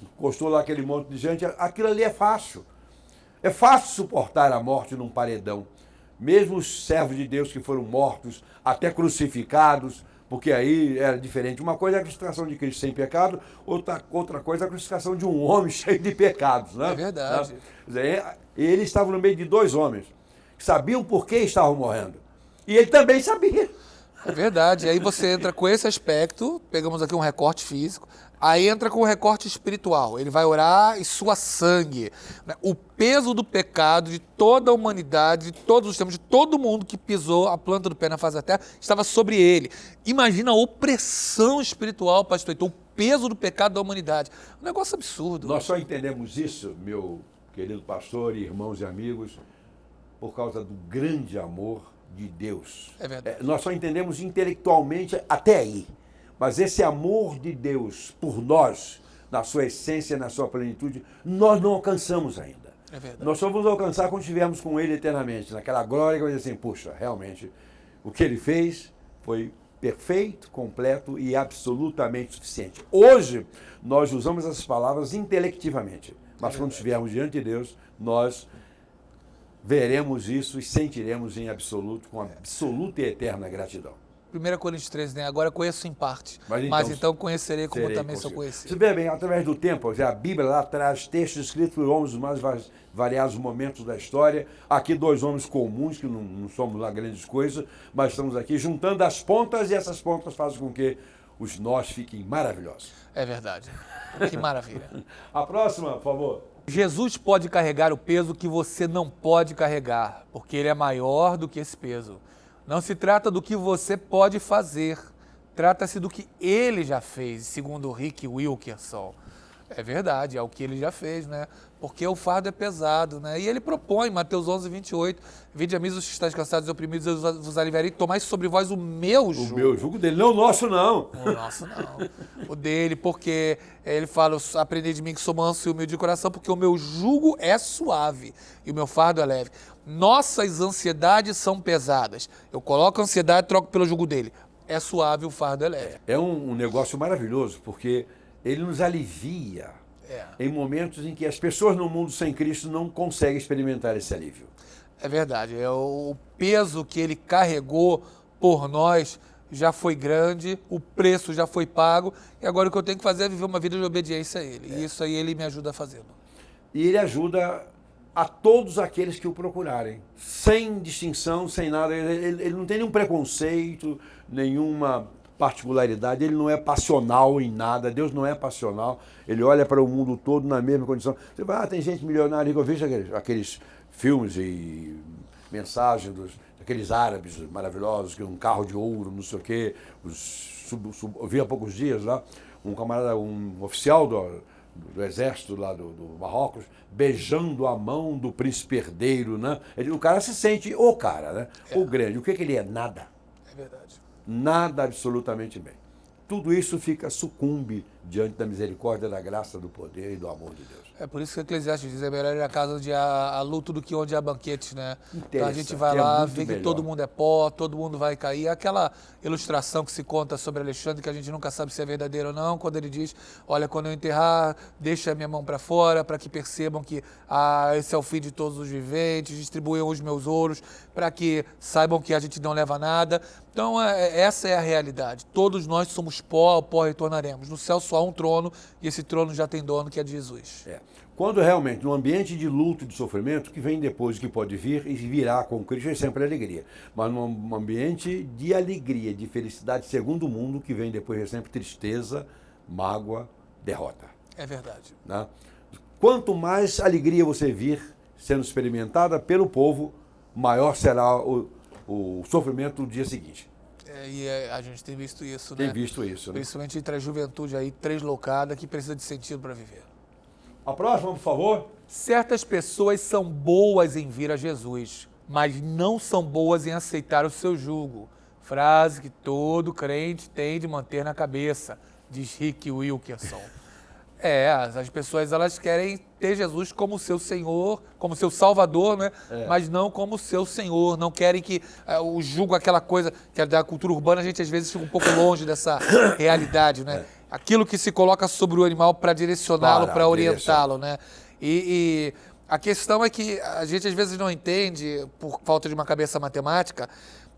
Encostou lá aquele monte de gente. Aquilo ali é fácil. É fácil suportar a morte num paredão. Mesmo os servos de Deus que foram mortos, até crucificados, porque aí era diferente. Uma coisa é a crucificação de Cristo sem pecado, outra coisa é a crucificação de um homem cheio de pecados. Né? É verdade. Quer dizer, ele estava no meio de dois homens que sabiam por que estavam morrendo. E ele também sabia. É verdade. Aí você entra com esse aspecto, pegamos aqui um recorte físico, aí entra com o recorte espiritual. Ele vai orar e suar sangue. O peso do pecado de toda a humanidade, de todos os tempos, de todo mundo que pisou a planta do pé na face da terra, estava sobre ele. Imagina a opressão espiritual, pastor Heitor, o peso do pecado da humanidade. Um negócio absurdo. Nós só entendemos isso, meu querido pastor, irmãos e amigos, por causa do grande amor de Deus. É verdade. Nós só entendemos intelectualmente até aí. Mas esse amor de Deus por nós, na sua essência, na sua plenitude, nós não alcançamos ainda. É verdade. Nós só vamos alcançar quando estivermos com Ele eternamente, naquela glória que vai dizer assim, puxa, realmente, o que Ele fez foi perfeito, completo e absolutamente suficiente. Hoje, nós usamos essas palavras intelectivamente, mas quando estivermos diante de Deus, nós veremos isso e sentiremos em absoluto, com absoluta e eterna gratidão. 1 Coríntios 13, né? Agora conheço em parte, Mas mas então então conhecerei como serei também sou consigo. conhecido. Você vê bem, através do tempo, a Bíblia lá traz textos escritos por homens dos mais variados momentos da história. Aqui dois homens comuns, que não somos lá grandes coisas, mas estamos aqui juntando as pontas e essas pontas fazem com que os nós fiquem maravilhosos. É verdade. Que maravilha. A próxima, por favor. Jesus pode carregar o peso que você não pode carregar, porque ele é maior do que esse peso. Não se trata do que você pode fazer, trata-se do que ele já fez, segundo Rick Wilkerson. É verdade, é o que ele já fez, né? Porque o fardo é pesado, né? E ele propõe, Mateus 11, 28, vinde a mim os que estáis cansados e oprimidos, eu vos aliviarei, tomai sobre vós o meu jugo. O meu jugo dele, não o nosso não. O nosso não. O dele, porque ele fala, aprendei de mim que sou manso e humilde de coração, porque o meu jugo é suave e o meu fardo é leve. Nossas ansiedades são pesadas. Eu coloco a ansiedade e troco pelo jugo dele. É suave, o fardo é leve. É um negócio maravilhoso, porque ele nos alivia em momentos em que as pessoas no mundo sem Cristo não conseguem experimentar esse alívio. É verdade. É o peso que ele carregou por nós já foi grande, o preço já foi pago, e agora o que eu tenho que fazer é viver uma vida de obediência a ele. E isso aí ele me ajuda fazendo. E ele ajuda a todos aqueles que o procurarem, sem distinção, sem nada. Ele não tem nenhum preconceito, nenhuma particularidade, ele não é passional em nada, Deus não é passional, ele olha para o mundo todo na mesma condição. Você vai, tem gente milionária, eu vejo aqueles filmes e mensagens daqueles árabes maravilhosos, que um carro de ouro, não sei o quê, eu vi há poucos dias lá, um camarada, um oficial do exército lá do Marrocos, beijando a mão do príncipe herdeiro, né? O cara se sente o cara, né? O grande. O que ele é? Nada. É verdade. Nada absolutamente bem. Tudo isso sucumbe diante da misericórdia, da graça, do poder e do amor de Deus. É por isso que o Eclesiastes diz, é melhor ir à casa onde há luto do que onde há banquete, né? Então a gente vai lá, vê que todo mundo é pó, todo mundo vai cair. Aquela ilustração que se conta sobre Alexandre, que a gente nunca sabe se é verdadeira ou não, quando ele diz, olha, quando eu enterrar, deixa a minha mão para fora, para que percebam que esse é o fim de todos os viventes, distribuam os meus ouros, para que saibam que a gente não leva nada. Então essa é a realidade. Todos nós somos pó, ao pó retornaremos. No céu só há um trono, e esse trono já tem dono, que é de Jesus. Quando realmente, num ambiente de luto e de sofrimento, que vem depois, que pode vir e virá com Cristo, é sempre alegria. Mas num ambiente de alegria, de felicidade, segundo o mundo, que vem depois é sempre tristeza, mágoa, derrota. É verdade. Né? Quanto mais alegria você vir sendo experimentada pelo povo, maior será o sofrimento no dia seguinte. E a gente tem visto isso, Tem né? visto isso, né? Principalmente entre a juventude aí, translocada, que precisa de sentido para viver. A próxima, por favor. Certas pessoas são boas em vir a Jesus, mas não são boas em aceitar o seu jugo. Frase que todo crente tem de manter na cabeça, diz Rick Wilkerson. As pessoas elas querem ter Jesus como seu Senhor, como seu Salvador, né? Mas não como seu Senhor. Não querem que o jugo, aquela coisa que é da cultura urbana, a gente às vezes fica um pouco longe dessa realidade, né? Aquilo que se coloca sobre o animal para direcioná-lo, para orientá-lo, né? E a questão é que a gente às vezes não entende, por falta de uma cabeça matemática,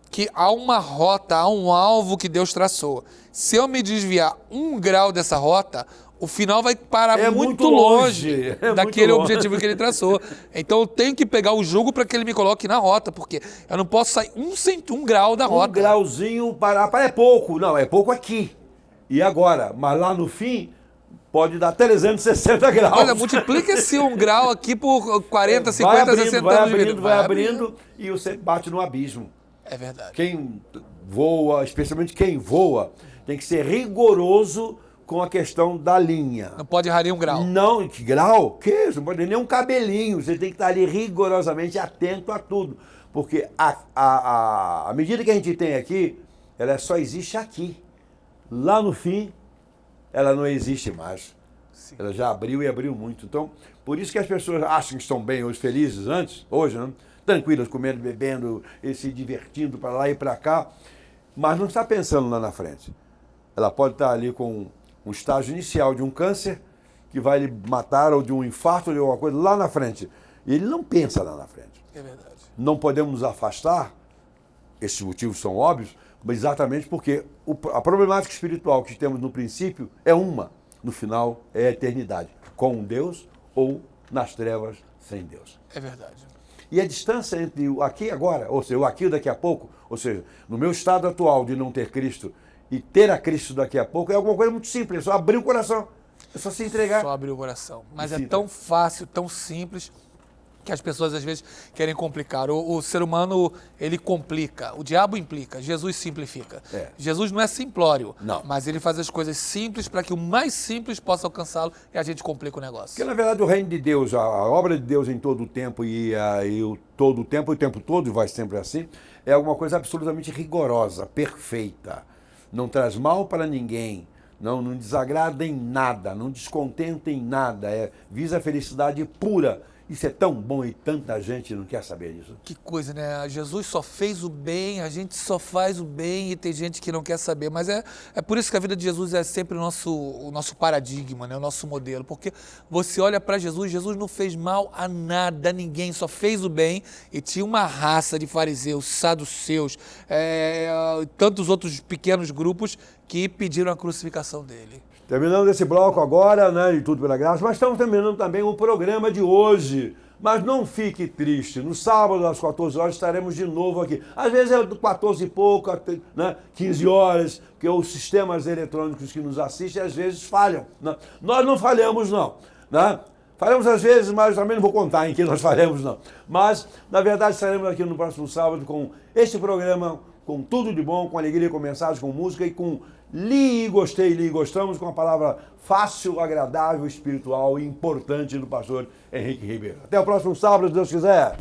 que há uma rota, há um alvo que Deus traçou. Se eu me desviar 1 grau dessa rota, o final vai parar muito longe daquele objetivo que ele traçou. Então eu tenho que pegar o jugo para que ele me coloque na rota, porque eu não posso sair 1 grau da rota. 1 grauzinho é pouco. Não, é pouco aqui. E agora? Mas lá no fim, pode dar 360 graus. Olha, multiplica esse 1 grau aqui por 40, 50, 60 anos de vida. Vai abrindo e você bate no abismo. É verdade. Quem voa, especialmente quem voa, tem que ser rigoroso com a questão da linha. Não pode errar nem 1 grau. Não, que grau? Que isso? Não pode nem um cabelinho. Você tem que estar ali rigorosamente atento a tudo. Porque a medida que a gente tem aqui, ela só existe aqui. Lá no fim, ela não existe mais. Sim. Ela já abriu e abriu muito. Então, por isso que as pessoas acham que estão bem hoje, felizes hoje, né? Tranquilas, comendo, bebendo, e se divertindo para lá e para cá, mas não está pensando lá na frente. Ela pode estar ali com um estágio inicial de um câncer que vai lhe matar, ou de um infarto, ou de alguma coisa lá na frente. E ele não pensa lá na frente. É verdade. Não podemos nos afastar, esses motivos são óbvios, mas exatamente porque a problemática espiritual que temos no princípio é uma, no final é a eternidade, com Deus ou nas trevas sem Deus. É verdade. E a distância entre o aqui e agora, ou seja, o aqui e o daqui a pouco, ou seja, no meu estado atual de não ter Cristo e ter a Cristo daqui a pouco, é alguma coisa muito simples, é só abrir o coração, é só se entregar. Só abrir o coração. Mas é tão fácil, tão simples, que as pessoas às vezes querem complicar. O ser humano, ele complica, o diabo implica, Jesus simplifica. Jesus não é simplório, mas ele faz as coisas simples para que o mais simples possa alcançá-lo e a gente complica o negócio. Porque na verdade o reino de Deus, a obra de Deus em todo o tempo todo o tempo todo vai sempre assim, é alguma coisa absolutamente rigorosa, perfeita. Não traz mal para ninguém, não desagrada em nada, não descontenta em nada, visa a felicidade pura. Isso é tão bom e tanta gente não quer saber disso. Que coisa, né? Jesus só fez o bem, a gente só faz o bem e tem gente que não quer saber. Mas é por isso que a vida de Jesus é sempre o nosso paradigma, né? O nosso modelo. Porque você olha para Jesus, Jesus não fez mal a nada, a ninguém, só fez o bem. E tinha uma raça de fariseus, saduceus, tantos outros pequenos grupos que pediram a crucificação dele. Terminando esse bloco agora, né, de Tudo Pela Graça, mas estamos terminando também o programa de hoje. Mas não fique triste, no sábado às 14 horas estaremos de novo aqui. Às vezes é 14 e pouco, né, 15 horas, porque os sistemas eletrônicos que nos assistem às vezes falham. Né? Nós não falhamos não, né? Falhamos às vezes, mas também não vou contar em que nós falhamos não. Mas, na verdade, estaremos aqui no próximo sábado com este programa, com tudo de bom, com alegria, com mensagem, com música e com li e gostei, li e gostamos, com a palavra fácil, agradável, espiritual e importante do pastor Henrique Ribeiro. Até o próximo sábado, se Deus quiser.